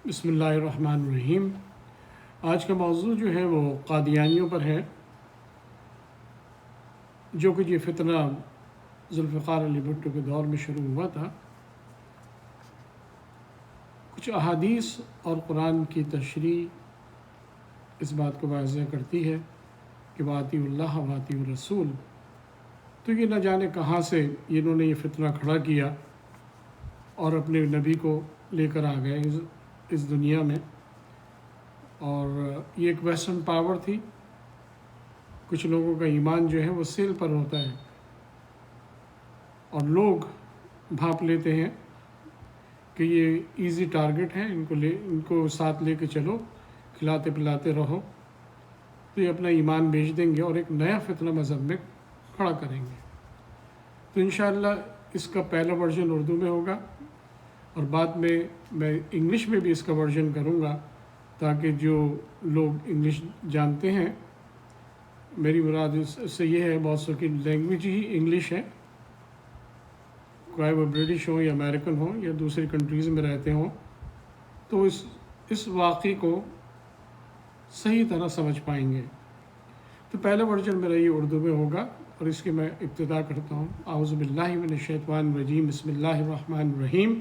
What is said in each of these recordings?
بسم اللہ الرحمن الرحیم۔ آج کا موضوع جو ہے وہ قادیانیوں پر ہے، جو کہ یہ فتنہ ذوالفقار علی بھٹو کے دور میں شروع ہوا تھا۔ کچھ احادیث اور قرآن کی تشریح اس بات کو واضح کرتی ہے کہ واطیعوا اللہ واطیعوا الرسول، تو یہ نہ جانے کہاں سے انہوں نے یہ فتنہ کھڑا کیا اور اپنے نبی کو لے کر آ گئے اس دنیا میں۔ اور یہ ایک ویسٹرن پاور تھی۔ کچھ لوگوں کا ایمان جو ہے وہ سیل پر ہوتا ہے، اور لوگ بھانپ لیتے ہیں کہ یہ ایزی ٹارگٹ ہے، ان کو ساتھ لے کے چلو، کھلاتے پلاتے رہو، تو یہ اپنا ایمان بیچ دیں گے اور ایک نیا فتنہ مذہب میں کھڑا کریں گے۔ تو انشاءاللہ اس کا پہلا ورژن اردو میں ہوگا، اور بعد میں انگلش میں بھی اس کا ورژن کروں گا، تاکہ جو لوگ انگلش جانتے ہیں، میری مراد اس سے یہ ہے، بہت سو کی لینگویج ہی انگلش ہے، چاہے وہ برٹش ہو یا امریکن ہو یا دوسری کنٹریز میں رہتے ہوں، تو اس واقعے کو صحیح طرح سمجھ پائیں گے۔ تو پہلا ورژن میرا یہ اردو میں ہوگا، اور اس کی میں ابتدا کرتا ہوں۔ اعوذ باللہ من الشیطان الرجیم، بسم اللہ الرحمن الرحیم۔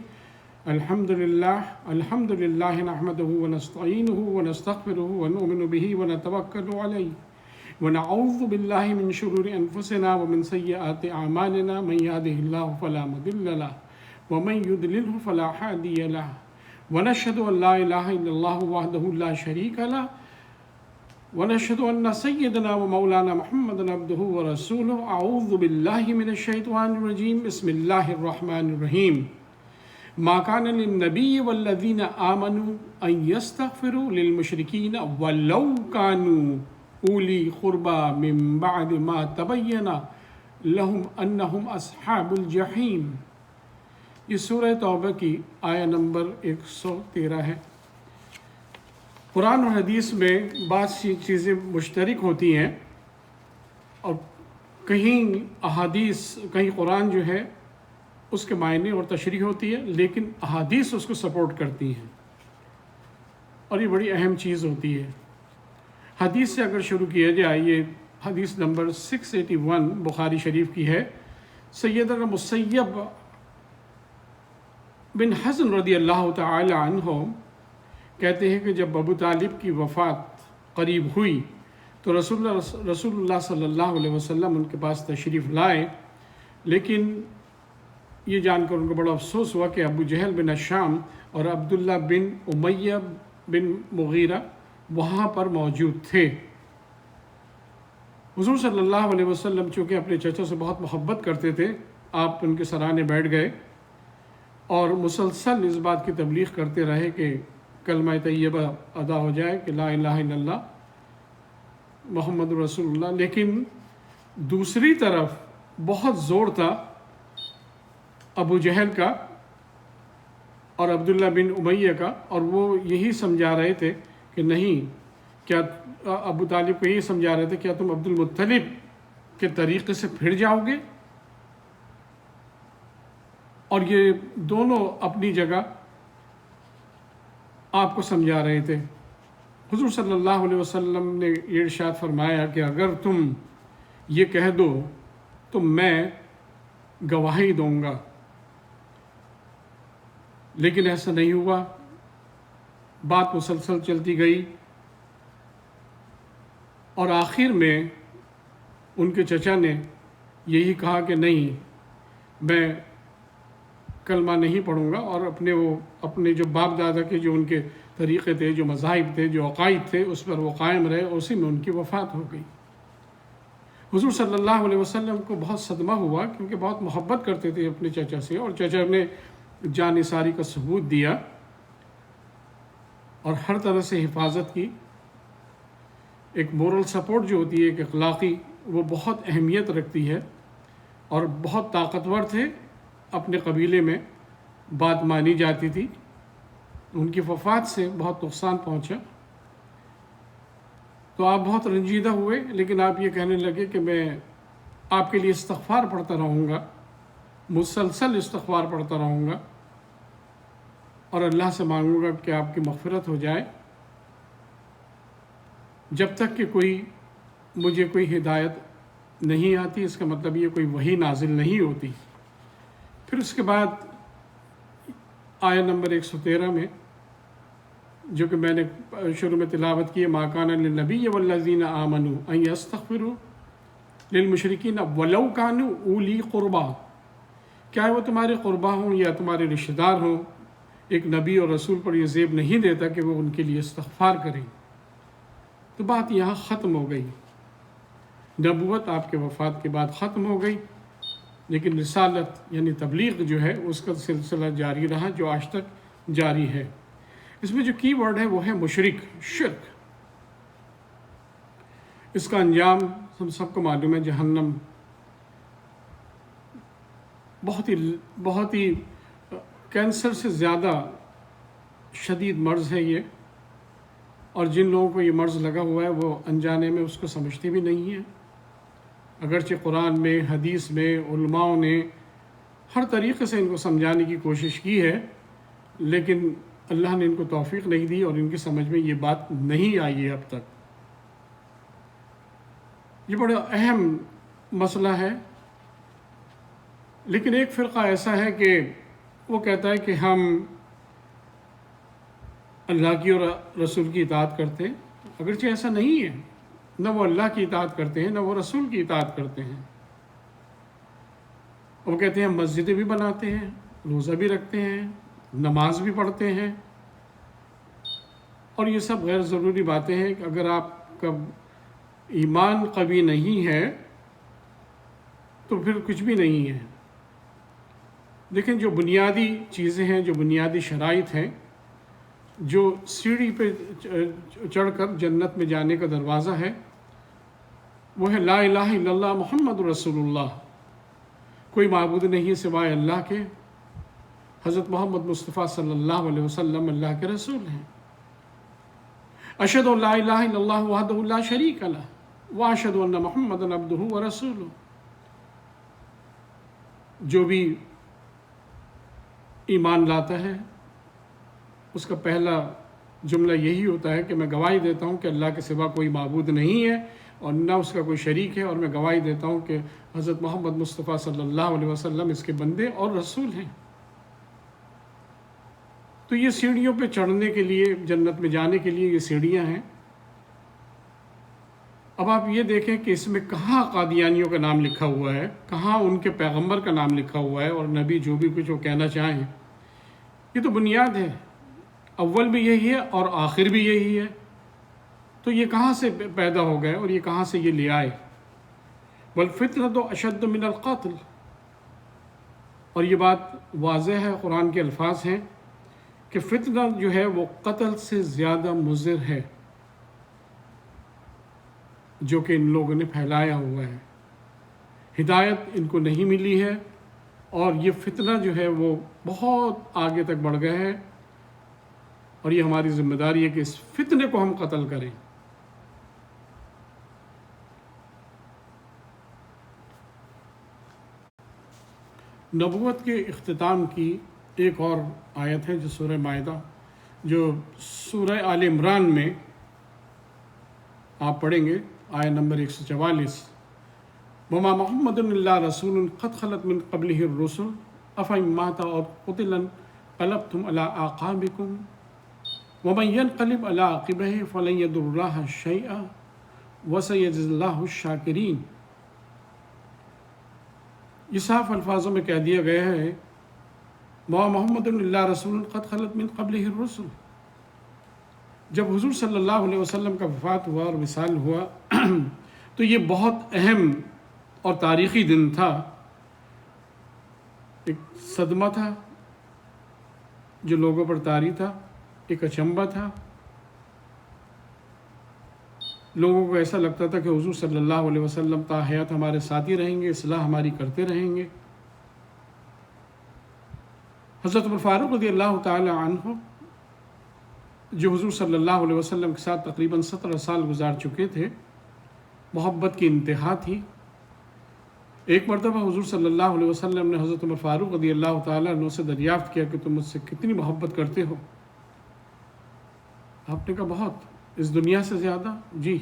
الحمد للہ نحمدہ ونستعینہ ونستغفرہ ونؤمن بہ ونتوکل علیہ ونعوذ باللہ من شرور انفسنا ومن سیئات اعمالنا، من یہدہ اللہ فلا مضل لہ ومن یضللہ فلا ہادی لہ، ونشہد ان لا الہ الا اللہ وحدہ لا شریک لہ، ونشہد ان سیدنا ومولانا محمدا عبدہ ورسولہ۔ اعوذ باللہ من الشیطان الرجیم، بسم اللہ الرحمن الرحیم۔ ما كان للنبي والذين آمنوا أن يستغفروا للمشركين ولو كانوا أولي قربى من بعد ما تبين لهم أنهم أصحاب الجحيم۔ یہ سورہ توبہ کی آیہ نمبر 113 ہے۔ قرآن اور حدیث میں بعض چیزیں مشترک ہوتی ہیں، اور کہیں احادیث، کہیں قرآن جو ہے اس کے معنی اور تشریح ہوتی ہے، لیکن احادیث اس کو سپورٹ کرتی ہیں، اور یہ بڑی اہم چیز ہوتی ہے۔ حدیث سے اگر شروع کیا جائے، یہ حدیث نمبر 681 بخاری شریف کی ہے۔ سیدنا مسیب بن حزن رضی اللہ تعالی عنہ کہتے ہیں کہ جب ابو طالب کی وفات قریب ہوئی تو رسول اللہ صلی اللہ علیہ وسلم ان کے پاس تشریف لائے، لیکن یہ جان کر ان کو بڑا افسوس ہوا کہ ابو جہل بن ہشام اور عبداللہ بن امیہ بن مغیرہ وہاں پر موجود تھے۔ حضور صلی اللہ علیہ وسلم چونکہ اپنے چچا سے بہت محبت کرتے تھے، آپ ان کے سرانے بیٹھ گئے اور مسلسل اس بات کی تبلیغ کرتے رہے کہ کلمہ طیبہ ادا ہو جائے کہ لا الہ الا اللہ محمد رسول اللہ۔ لیکن دوسری طرف بہت زور تھا ابو جہل کا اور عبداللہ بن امیہ کا، اور وہ یہی سمجھا رہے تھے کہ نہیں، کیا ابو طالب کو یہی سمجھا رہے تھے کیا تم عبد المطلب کے طریقے سے پھر جاؤ گے؟ اور یہ دونوں اپنی جگہ آپ کو سمجھا رہے تھے۔ حضور صلی اللہ علیہ وسلم نے یہ ارشاد فرمایا کہ اگر تم یہ کہہ دو تو میں گواہی دوں گا، لیکن ایسا نہیں ہوا۔ بات مسلسل چلتی گئی، اور آخر میں ان کے چچا نے یہی کہا کہ نہیں، میں کلمہ نہیں پڑھوں گا، اور اپنے جو باپ دادا کے جو ان کے طریقے تھے، جو مذاہب تھے، جو عقائد تھے، اس پر وہ قائم رہے، اسی میں ان کی وفات ہو گئی۔ حضور صلی اللہ علیہ وسلم کو بہت صدمہ ہوا، کیونکہ بہت محبت کرتے تھے اپنے چچا سے، اور چچا نے جان نثاری کا ثبوت دیا اور ہر طرح سے حفاظت کی۔ ایک مورل سپورٹ جو ہوتی ہے، ایک اخلاقی، وہ بہت اہمیت رکھتی ہے، اور بہت طاقتور تھے اپنے قبیلے میں، بات مانی جاتی تھی۔ ان کی وفات سے بہت نقصان پہنچا، تو آپ بہت رنجیدہ ہوئے، لیکن آپ یہ کہنے لگے کہ میں آپ کے لیے استغفار پڑھتا رہوں گا، مسلسل استغفار پڑھتا رہوں گا۔ اور اللہ سے مانگوں گا کہ آپ کی مغفرت ہو جائے جب تک کہ مجھے کوئی ہدایت نہیں آتی، اس کا مطلب یہ کوئی وحی نازل نہیں ہوتی۔ پھر اس کے بعد آیت نمبر 113 میں جو کہ میں نے شروع میں تلاوت کی ہے، ما کان للنبی والذین آمنوا ان یستغفروا للمشرکین ولو کانوا اولی قربا، کیا وہ تمہارے قربا ہوں یا تمہارے رشتہ دار ہوں، ایک نبی اور رسول پر یہ زیب نہیں دیتا کہ وہ ان کے لیے استغفار کریں۔ تو بات یہاں ختم ہو گئی، نبوت آپ کے وفات کے بعد ختم ہو گئی، لیکن رسالت یعنی تبلیغ جو ہے اس کا سلسلہ جاری رہا، جو آج تک جاری ہے۔ اس میں جو کی ورڈ ہے وہ ہے مشرک، شرک۔ اس کا انجام ہم سب کو معلوم ہے، جہنم۔ بہت ہی کینسر سے زیادہ شدید مرض ہے یہ، اور جن لوگوں کو یہ مرض لگا ہوا ہے وہ انجانے میں اس کو سمجھتے بھی نہیں ہیں، اگرچہ قرآن میں، حدیث میں، علماء نے ہر طریقے سے ان کو سمجھانے کی کوشش کی ہے، لیکن اللہ نے ان کو توفیق نہیں دی اور ان کی سمجھ میں یہ بات نہیں آئی ہے اب تک۔ یہ بڑا اہم مسئلہ ہے، لیکن ایک فرقہ ایسا ہے کہ وہ کہتا ہے کہ ہم اللہ کی اور رسول کی اطاعت کرتے ہیں، اگرچہ ایسا نہیں ہے، نہ وہ اللہ کی اطاعت کرتے ہیں نہ وہ رسول کی اطاعت کرتے ہیں۔ وہ کہتے ہیں ہم مسجدیں بھی بناتے ہیں، روزہ بھی رکھتے ہیں، نماز بھی پڑھتے ہیں، اور یہ سب غیر ضروری باتیں ہیں کہ اگر آپ کا ایمان قوی نہیں ہے تو پھر کچھ بھی نہیں ہے۔ لیکن جو بنیادی چیزیں ہیں، جو بنیادی شرائط ہیں، جو سیڑھی پہ چڑھ کر جنت میں جانے کا دروازہ ہے، وہ ہے لا الہ الا اللہ محمد رسول اللہ، کوئی معبود نہیں سوائے اللہ کے، حضرت محمد مصطفیٰ صلی اللہ علیہ وسلم اللہ کے رسول ہیں۔ اشہد ان لا الہ الا اللہ وحدہ لا شریک لہ واشہد ان محمدا عبدہ ورسولہ۔ جو بھی ایمان لاتا ہے اس کا پہلا جملہ یہی ہوتا ہے کہ میں گواہی دیتا ہوں کہ اللہ کے سوا کوئی معبود نہیں ہے اور نہ اس کا کوئی شریک ہے، اور میں گواہی دیتا ہوں کہ حضرت محمد مصطفیٰ صلی اللہ علیہ وسلم اس کے بندے اور رسول ہیں۔ تو یہ سیڑھیوں پہ چڑھنے کے لیے، جنت میں جانے کے لیے یہ سیڑھیاں ہیں۔ اب آپ یہ دیکھیں کہ اس میں کہاں قادیانیوں کا نام لکھا ہوا ہے، کہاں ان کے پیغمبر کا نام لکھا ہوا ہے، اور نبی جو بھی کچھ وہ کہنا چاہیں۔ یہ تو بنیاد ہے، اول بھی یہی ہے اور آخر بھی یہی ہے، تو یہ کہاں سے پیدا ہو گئے اور یہ کہاں سے یہ لے آئے؟ وَالْفِتْنَةُ أَشَدُّ مِنَ الْقَتْلِ، اور یہ بات واضح ہے، قرآن کے الفاظ ہیں کہ فتنہ جو ہے وہ قتل سے زیادہ مضر ہے جو کہ ان لوگوں نے پھیلایا ہوا ہے۔ ہدایت ان کو نہیں ملی ہے، اور یہ فتنہ جو ہے وہ بہت آگے تک بڑھ گیا ہے، اور یہ ہماری ذمہ داری ہے کہ اس فتنے کو ہم قتل کریں۔ نبوت کے اختتام کی ایک اور آیت ہے جو سورہ مائدہ، جو سورہ آل عمران میں آپ پڑھیں گے، آیت نمبر 144، وَمَا مُحَمَّدٌ إِلَّا رَسُولٌ قَدْ خَلَتْ مِن قَبْلِهِ الرُّسُلُ أَفَإِن مَاتَ أَوْ قُتِلَ انقلبتم عَلَىٰ أَعْقَابِكُمْ وَمَن يَنقَلِبْ عَلَىٰ عَقِبَيْهِ فَلَن يَضُرَّ اللَّهَ شَيْئًا وَسَيَجْزِي اللَّهُ الشَّاكِرِينَ۔ یہ صاف الفاظوں میں کہہ دیا گیا ہے، وَمَا مُحَمَّدٌ إِلَّا رَسُولٌ قَدْ خَلَتْ مِن قَبْلِهِ الرُّسُلُ۔ جب حضور صلی اللہ علیہ وسلم کا وفات ہوا اور وصال ہوا تو یہ بہت اہم اور تاریخی دن تھا، ایک صدمہ تھا جو لوگوں پر طاری تھا، ایک اچنبھا تھا۔ لوگوں کو ایسا لگتا تھا کہ حضور صلی اللہ علیہ وسلم تا حیات ہمارے ساتھی رہیں گے، اصلاح ہماری کرتے رہیں گے۔ حضرت عمر فاروق رضی اللہ تعالی عنہ جو حضور صلی اللہ علیہ وسلم کے ساتھ تقریباً 17 سال گزار چکے تھے، محبت کی انتہا تھی، ایک مرتبہ حضور صلی اللہ علیہ وسلم نے حضرت عمر فاروق رضی اللہ تعالیٰ عنہ سے دریافت کیا کہ تم مجھ سے کتنی محبت کرتے ہو؟ آپ نے کہا بہت. اس دنیا سے زیادہ؟ جی.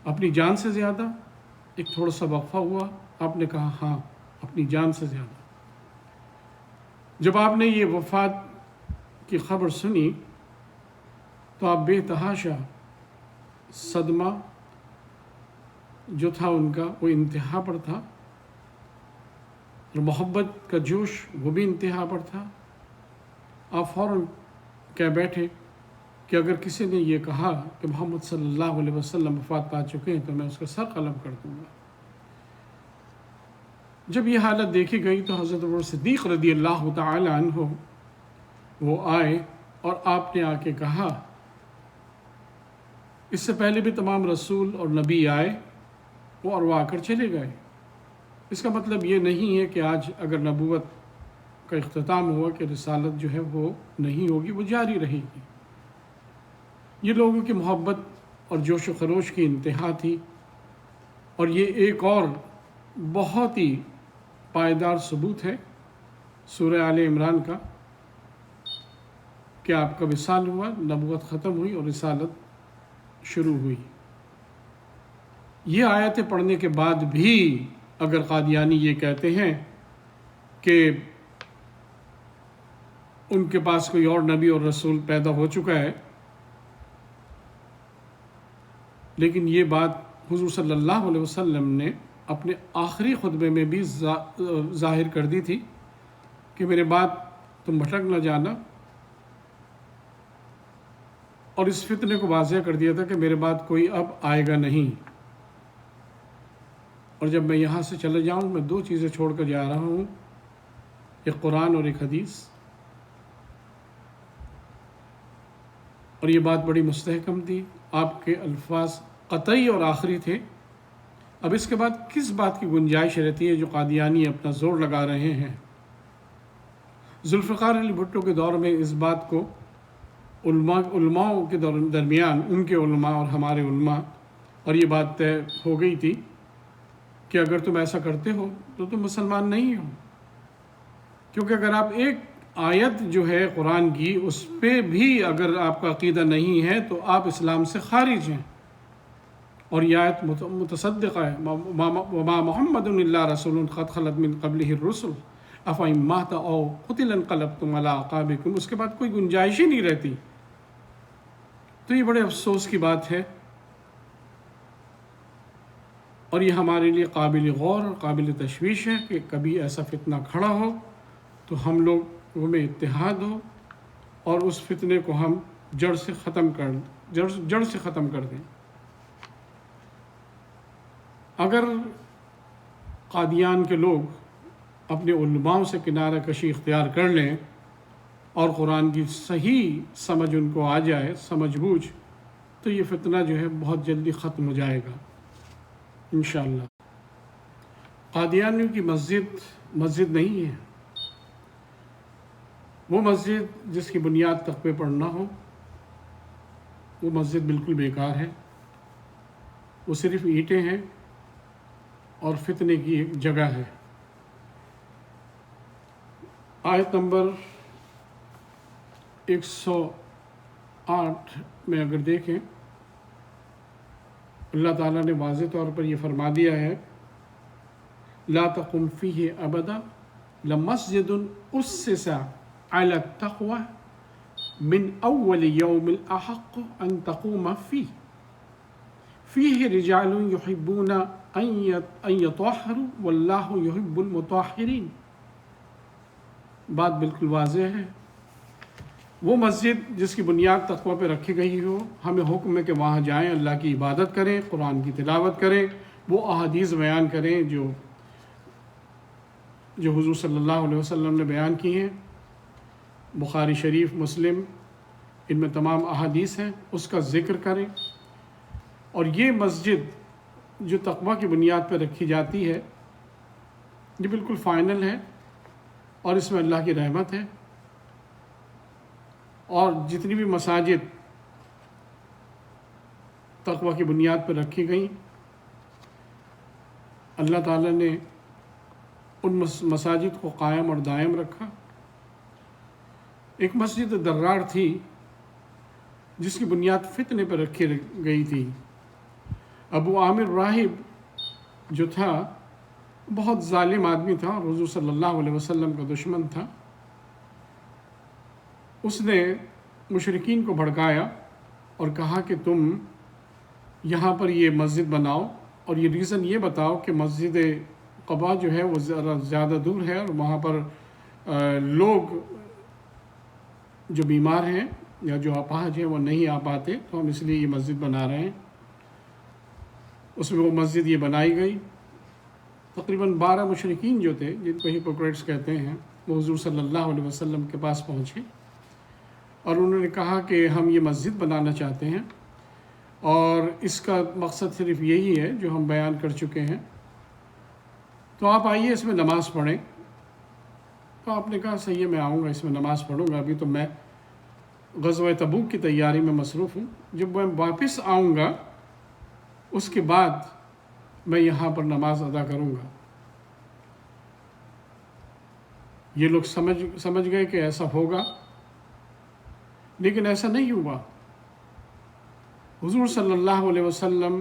اپنی جان سے زیادہ؟ ایک تھوڑا سا وقفہ ہوا. آپ نے کہا ہاں اپنی جان سے زیادہ. جب آپ نے یہ وفات کی خبر سنی تو آپ بے تحاشا صدمہ جو تھا ان کا وہ انتہا پر تھا، اور محبت کا جوش وہ بھی انتہا پر تھا. آپ فوراً کہہ بیٹھے کہ اگر کسی نے یہ کہا کہ محمد صلی اللہ علیہ وسلم وفات پا چکے ہیں تو میں اس کا سر قلم کر دوں گا. جب یہ حالت دیکھی گئی تو حضرت ابو صدیق رضی اللہ تعالی عنہ وہ آئے اور آپ نے آ کے کہا، اس سے پہلے بھی تمام رسول اور نبی آئے وہ اروا کر چلے گئے. اس کا مطلب یہ نہیں ہے کہ آج اگر نبوت کا اختتام ہوا کہ رسالت جو ہے وہ نہیں ہوگی، وہ جاری رہے گی. یہ لوگوں کی محبت اور جوش و خروش کی انتہا تھی. اور یہ ایک اور بہت ہی پائیدار ثبوت ہے سورہ آل عمران کا کہ آپ کا وصال ہوا، نبوت ختم ہوئی اور رسالت شروع ہوئی. یہ آیتیں پڑھنے کے بعد بھی اگر قادیانی یہ کہتے ہیں کہ ان کے پاس کوئی اور نبی اور رسول پیدا ہو چکا ہے، لیکن یہ بات حضور صلی اللہ علیہ وسلم نے اپنے آخری خطبے میں بھی ظاہر کر دی تھی کہ میرے بعد تم بھٹک نہ جانا، اور اس فتنے کو واضح کر دیا تھا کہ میرے بعد کوئی اب آئے گا نہیں. اور جب میں یہاں سے چلے جاؤں میں دو چیزیں چھوڑ کر جا رہا ہوں، ایک قرآن اور ایک حدیث. اور یہ بات بڑی مستحکم تھی، آپ کے الفاظ قطعی اور آخری تھے. اب اس کے بعد کس بات کی گنجائش رہتی ہے جو قادیانی اپنا زور لگا رہے ہیں؟ ذوالفقار علی بھٹو کے دور میں اس بات کو علماء کے درمیان، ان کے علماء اور ہمارے علماء، اور یہ بات طے ہو گئی تھی کہ اگر تم ایسا کرتے ہو تو تم مسلمان نہیں ہو. کیونکہ اگر آپ ایک آیت جو ہے قرآن کی اس پہ بھی اگر آپ کا عقیدہ نہیں ہے تو آپ اسلام سے خارج ہیں. اور یہ آیت متصدقہ ہے، وما محمد الا رسول قد خلت من قبلہ الرسل افإن مات او قتل انقلبتم علی اعقابکم. اس کے بعد کوئی گنجائش ہی نہیں رہتی. تو یہ بڑے افسوس کی بات ہے، اور یہ ہمارے لیے قابل غور اور قابل تشویش ہے کہ کبھی ایسا فتنہ کھڑا ہو تو ہم لوگوں میں اتحاد ہو اور اس فتنے کو ہم جڑ سے ختم کر دیں. اگر قادیان کے لوگ اپنے علماء سے کنارہ کشی اختیار کر لیں اور قرآن کی صحیح سمجھ ان کو آ جائے، سمجھ بوجھ، تو یہ فتنہ جو ہے بہت جلدی ختم ہو جائے گا انشاءاللہ. قادیانیوں کی مسجد نہیں ہے. وہ مسجد جس کی بنیاد تقوی پر نہ ہو وہ مسجد بالکل بیکار ہے. وہ صرف اینٹیں ہیں اور فتنے کی ایک جگہ ہے. آیت نمبر 108 میں اگر دیکھیں، اللہ تعالیٰ نے واضح طور پر یہ فرما دیا ہے، لا تقم فیہ ابدا لمسجد اسس علی التقوی من اول یوم الاحق ان تقوم فیہ رجال یحبون ان یطہروا واللہ یحب المطہرین. بات بالکل واضح ہے. وہ مسجد جس کی بنیاد تقوی پہ رکھی گئی ہو، ہمیں حکم ہے کہ وہاں جائیں، اللہ کی عبادت کریں، قرآن کی تلاوت کریں، وہ احادیث بیان کریں جو حضور صلی اللہ علیہ وسلم نے بیان کی ہیں. بخاری شریف، مسلم، ان میں تمام احادیث ہیں، اس کا ذکر کریں. اور یہ مسجد جو تقوی کی بنیاد پہ رکھی جاتی ہے یہ بالکل فائنل ہے اور اس میں اللہ کی رحمت ہے. اور جتنی بھی مساجد تقوی کی بنیاد پر رکھی گئیں، اللہ تعالیٰ نے ان مساجد کو قائم اور دائم رکھا۔ ایک مسجد درار تھی جس کی بنیاد فتنے پر رکھی گئی تھی۔ ابو عامر راہب جو تھا بہت ظالم آدمی تھا اور حضور صلی اللہ علیہ وسلم کا دشمن تھا۔ اس نے مشرکین کو بھڑکایا اور کہا کہ تم یہاں پر یہ مسجد بناؤ، اور یہ ریزن یہ بتاؤ کہ مسجد قباء جو ہے وہ ذرا زیادہ دور ہے اور وہاں پر لوگ جو بیمار ہیں یا جو اپاہج ہیں وہ نہیں آ پاتے، تو ہم اس لیے یہ مسجد بنا رہے ہیں۔ اس میں وہ مسجد یہ بنائی گئی۔ تقریباً 12 مشرکین جو تھے، جن کو ہپوکریٹس کہتے ہیں، وہ حضور صلی اللہ علیہ وسلم کے پاس پہنچے اور انہوں نے کہا کہ ہم یہ مسجد بنانا چاہتے ہیں اور اس کا مقصد صرف یہی ہے جو ہم بیان کر چکے ہیں، تو آپ آئیے اس میں نماز پڑھیں۔ تو آپ نے کہا صحیح ہے، میں آؤں گا، اس میں نماز پڑھوں گا، ابھی تو میں غزوہ تبوک کی تیاری میں مصروف ہوں، جب میں واپس آؤں گا اس کے بعد میں یہاں پر نماز ادا کروں گا۔ یہ لوگ سمجھ گئے کہ ایسا ہوگا، لیکن ایسا نہیں ہوا۔ حضور صلی اللہ علیہ وسلم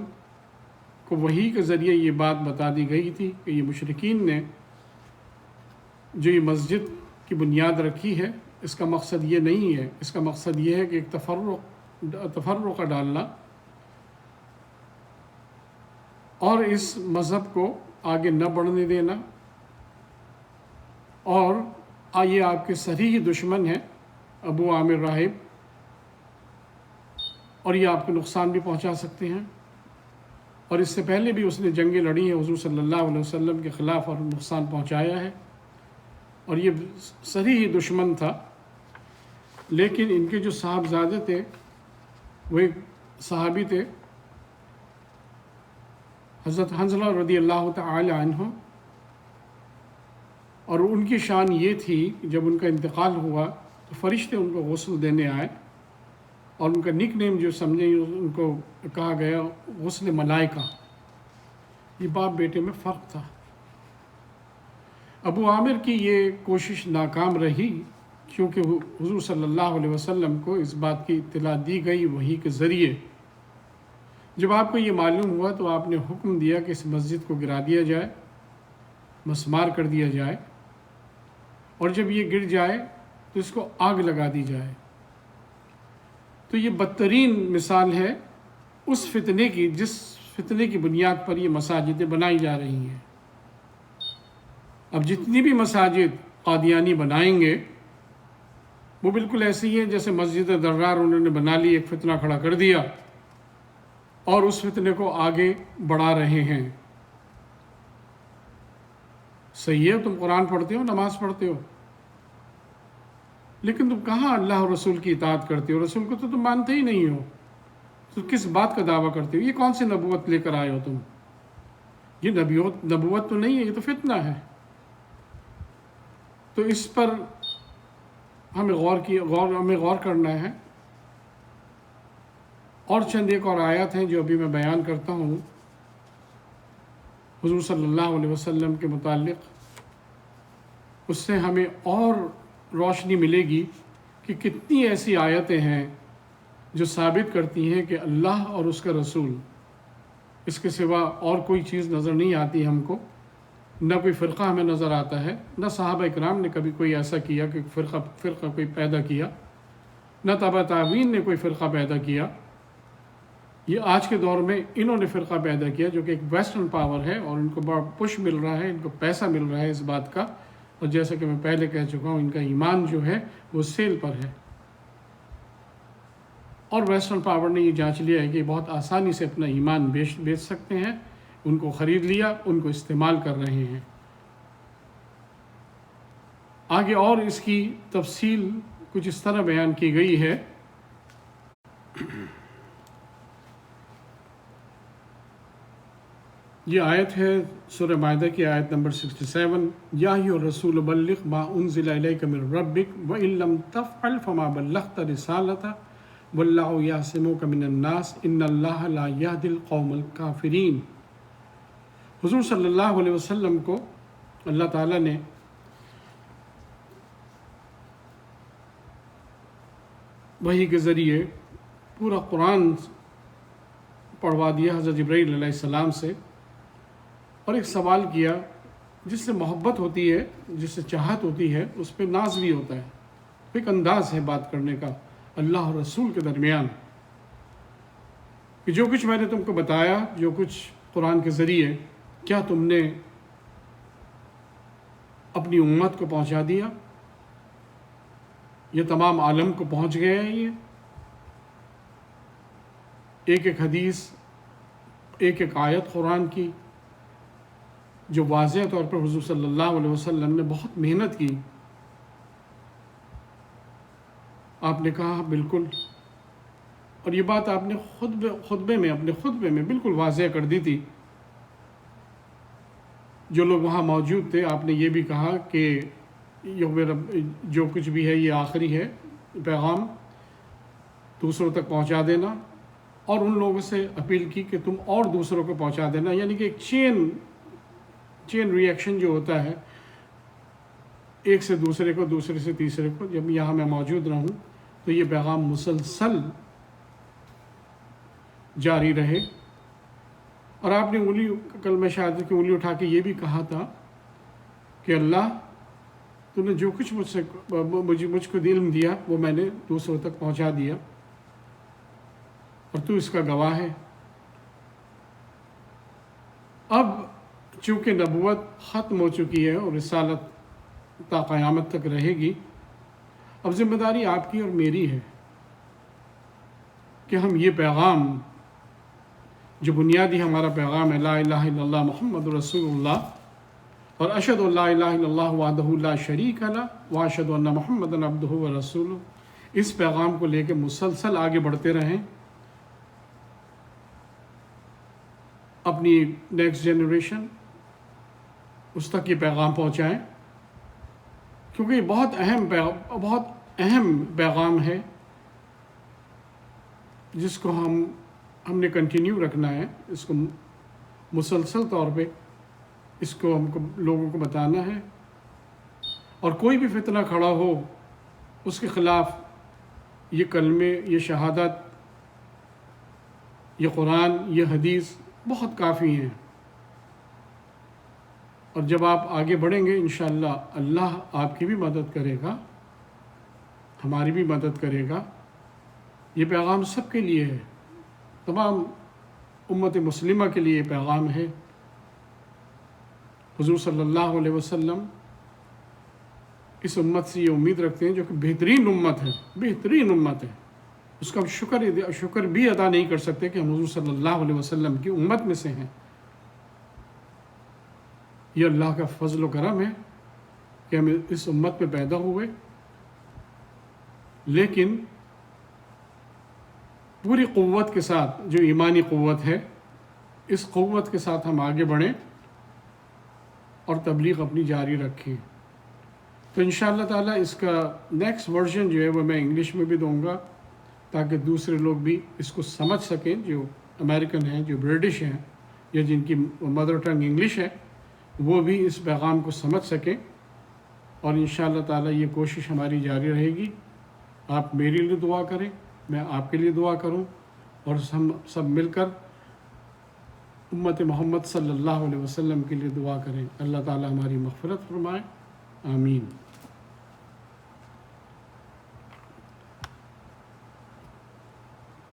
کو وحی کے ذریعے یہ بات بتا دی گئی تھی کہ یہ مشرکین نے جو یہ مسجد کی بنیاد رکھی ہے، اس کا مقصد یہ نہیں ہے، اس کا مقصد یہ ہے کہ ایک تفرقہ ڈالنا اور اس مذہب کو آگے نہ بڑھنے دینا، اور یہ آپ کے صریح دشمن ہیں ابو عامر راہب، اور یہ آپ کو نقصان بھی پہنچا سکتے ہیں، اور اس سے پہلے بھی اس نے جنگیں لڑی ہیں حضور صلی اللہ علیہ وسلم کے خلاف اور نقصان پہنچایا ہے، اور یہ صریح دشمن تھا۔ لیکن ان کے جو صاحبزادے تھے وہ ایک صحابی تھے، حضرت حنظلہ رضی اللہ تعالی عنہ، اور ان کی شان یہ تھی کہ جب ان کا انتقال ہوا تو فرشتے ان کو غسل دینے آئے، اور ان کا نک نیم جو سمجھے ان کو کہا گیا غسل ملائکہ۔ یہ باپ بیٹے میں فرق تھا۔ ابو عامر کی یہ کوشش ناکام رہی، کیونکہ حضور صلی اللہ علیہ وسلم کو اس بات کی اطلاع دی گئی وحی کے ذریعے۔ جب آپ کو یہ معلوم ہوا تو آپ نے حکم دیا کہ اس مسجد کو گرا دیا جائے، مسمار کر دیا جائے، اور جب یہ گر جائے تو اس کو آگ لگا دی جائے۔ تو یہ بدترین مثال ہے اس فتنے کی جس فتنے کی بنیاد پر یہ مساجدیں بنائی جا رہی ہیں۔ اب جتنی بھی مساجد قادیانی بنائیں گے وہ بالکل ایسے ہی ہیں جیسے مسجد درار انہوں نے بنا لی، ایک فتنہ کھڑا کر دیا اور اس فتنے کو آگے بڑھا رہے ہیں۔ صحیح ہے، تم قرآن پڑھتے ہو، نماز پڑھتے ہو، لیکن تم کہاں اللہ اور رسول کی اطاعت کرتے ہو؟ رسول کو تو تم مانتے ہی نہیں ہو، تو کس بات کا دعویٰ کرتے ہو؟ یہ کون سی نبوت لے کر آئے ہو تم؟ یہ نبوت تو نہیں ہے، یہ تو فتنہ ہے۔ تو اس پر ہمیں غور کرنا ہے۔ اور چند ایک اور آیات ہیں جو ابھی میں بیان کرتا ہوں حضور صلی اللہ علیہ وسلم کے متعلق، اس سے ہمیں اور روشنی ملے گی کہ کتنی ایسی آیتیں ہیں جو ثابت کرتی ہیں کہ اللہ اور اس کا رسول، اس کے سوا اور کوئی چیز نظر نہیں آتی ہم کو، نہ کوئی فرقہ ہمیں نظر آتا ہے، نہ صحابہ اکرام نے کبھی کوئی ایسا کیا کہ فرقہ کوئی پیدا کیا، نہ تبع تابعین نے کوئی فرقہ پیدا کیا۔ یہ آج کے دور میں انہوں نے فرقہ پیدا کیا جو کہ ایک ویسٹرن پاور ہے، اور ان کو بڑا پش مل رہا ہے، ان کو پیسہ مل رہا ہے اس بات کا، اور جیسا کہ میں پہلے کہہ چکا ہوں ان کا ایمان جو ہے وہ سیل پر ہے، اور ویسٹرن پاور نے یہ جانچ لیا ہے کہ بہت آسانی سے اپنا ایمان بیچ سکتے ہیں، ان کو خرید لیا، ان کو استعمال کر رہے ہیں۔ آگے اور اس کی تفصیل کچھ اس طرح بیان کی گئی ہے۔ یہ آیت ہے سورہ مائدہ کی آیت نمبر 67، یا ایھا الرسول بلغ ما انزل الیک من ربک وان لم تفعل فما بلغت رسالتہ واللہ یعصمک من الناس ان اللہ لا یہدی القوم الکافرین۔ حضور صلی اللہ علیہ وسلم کو اللہ تعالیٰ نے وحی کے ذریعے پورا قرآن پڑھوا دیا حضرت جبرائیل علیہ السلام سے، اور ایک سوال کیا جس سے محبت ہوتی ہے، جس سے چاہت ہوتی ہے، اس پہ ناز بھی ہوتا ہے، ایک انداز ہے بات کرنے کا اللہ اور رسول کے درمیان، کہ جو کچھ میں نے تم کو بتایا، جو کچھ قرآن کے ذریعے، کیا تم نے اپنی امت کو پہنچا دیا؟ یہ تمام عالم کو پہنچ گیا ہے؟ یہ ایک ایک حدیث، ایک ایک آیت قرآن کی جو واضح طور پر حضور صلی اللہ علیہ وسلم نے بہت محنت کی. آپ نے کہا بالکل، اور یہ بات آپ نے اپنے خطبے میں بالکل واضح کر دی تھی. جو لوگ وہاں موجود تھے، آپ نے یہ بھی کہا کہ جو کچھ بھی ہے یہ آخری ہے پیغام، دوسروں تک پہنچا دینا، اور ان لوگوں سے اپیل کی کہ تم اور دوسروں کو پہنچا دینا. یعنی کہ ایک چین ری ایکشن جو ہوتا ہے، ایک سے دوسرے کو، دوسرے سے تیسرے کو. جب یہاں میں موجود رہوں تو یہ پیغام مسلسل جاری رہے. اور آپ نے کلمہ شہادت کی انگلی اٹھا کے یہ بھی کہا تھا کہ اللہ، تو نے جو کچھ مجھ کو علم دیا وہ میں نے دوسروں تک پہنچا دیا، اور تو اس کا گواہ ہے. اب چونکہ نبوت ختم ہو چکی ہے اور رسالت تا قیامت تک رہے گی، اب ذمہ داری آپ کی اور میری ہے کہ ہم یہ پیغام، جو بنیادی ہمارا پیغام ہے، لا الہ الا اللہ محمد رسول اللہ، اور اشہد ان لا الہ الا اللہ وحدہ لا شریک لہ واشہد ان محمدا عبدہ ورسولہ، اس پیغام کو لے کے مسلسل آگے بڑھتے رہیں، اپنی نیکسٹ جنریشن اس تک یہ پیغام پہنچائیں، کیونکہ یہ بہت اہم پیغام ہے جس کو ہم نے کنٹینیو رکھنا ہے. اس کو مسلسل طور پہ اس کو ہم کو لوگوں کو بتانا ہے، اور کوئی بھی فتنہ کھڑا ہو اس کے خلاف یہ کلمے، یہ شہادت، یہ قرآن، یہ حدیث بہت کافی ہیں. اور جب آپ آگے بڑھیں گے انشاءاللہ اللہ آپ کی بھی مدد کرے گا، ہماری بھی مدد کرے گا. یہ پیغام سب کے لیے ہے، تمام امت مسلمہ کے لیے یہ پیغام ہے. حضور صلی اللہ علیہ وسلم اس امت سے یہ امید رکھتے ہیں جو کہ بہترین امت ہے. اس کا ہم شکر بھی ادا نہیں کر سکتے کہ ہم حضور صلی اللہ علیہ وسلم کی امت میں سے ہیں. یہ اللہ کا فضل و کرم ہے کہ ہم اس امت میں پیدا ہوئے، لیکن پوری قوت کے ساتھ، جو ایمانی قوت ہے، اس قوت کے ساتھ ہم آگے بڑھیں اور تبلیغ اپنی جاری رکھیں. تو انشاءاللہ تعالیٰ اس کا نیکسٹ ورژن جو ہے وہ میں انگلش میں بھی دوں گا، تاکہ دوسرے لوگ بھی اس کو سمجھ سکیں، جو امریکن ہیں، جو برٹش ہیں، یا جن کی مدر ٹنگ انگلش ہے، وہ بھی اس پیغام کو سمجھ سکیں. اور انشاءاللہ تعالیٰ یہ کوشش ہماری جاری رہے گی. آپ میرے لیے دعا کریں، میں آپ کے لیے دعا کروں، اور ہم سب مل کر امت محمد صلی اللہ علیہ وسلم کے لیے دعا کریں. اللہ تعالیٰ ہماری مغفرت فرمائے. آمین.